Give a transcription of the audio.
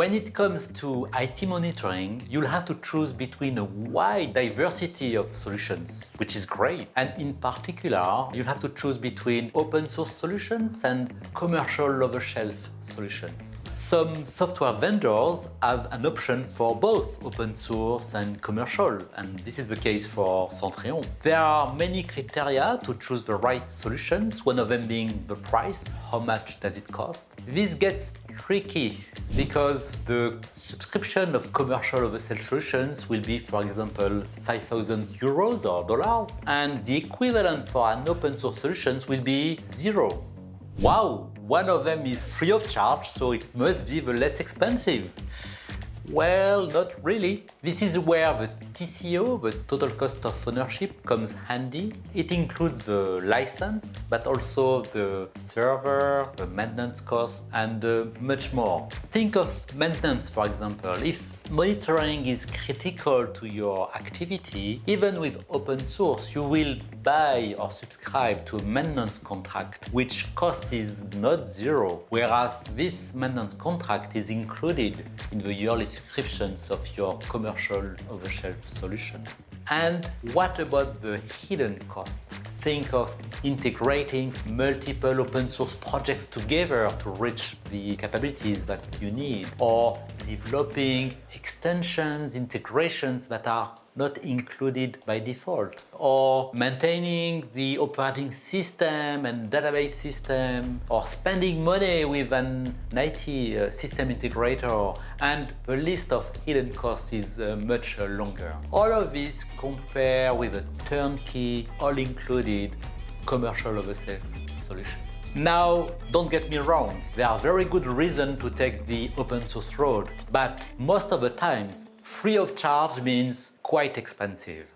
When it comes to IT monitoring, you'll have to choose between a wide diversity of solutions, which is great. And in particular, you'll have to choose between open source solutions and commercial off-the-shelve solutions. Some software vendors have an option for both open source and commercial, and this is the case for Centreon. There are many criteria to choose the right solutions, one of them being the price, how much does it cost. This gets tricky because the subscription of commercial off-the-shelf solutions will be, for example, 5,000 euros or dollars, and the equivalent for an open source solution will be zero. Wow! One of them is free of charge, so it must be the less expensive. Well, not really. This is where the TCO, the total cost of ownership, comes handy. It includes the license, but also the server, the maintenance cost, and much more. Think of maintenance, for example. If monitoring is critical to your activity, even with open source, you will buy or subscribe to a maintenance contract, which cost is not zero, whereas this maintenance contract is included in the yearly subscriptions of your commercial off-the-shelf solution. And what about the hidden cost? Think of integrating multiple open source projects together to reach the capabilities that you need, or developing extensions, integrations that are not included by default, or maintaining the operating system and database system, or spending money with an IT system integrator, and the list of hidden costs is much longer. All of this compare with a turnkey, all-included commercial off-the-shelf solution. Now, don't get me wrong, there are very good reasons to take the open source road, but most of the times, free of charge means quite expensive.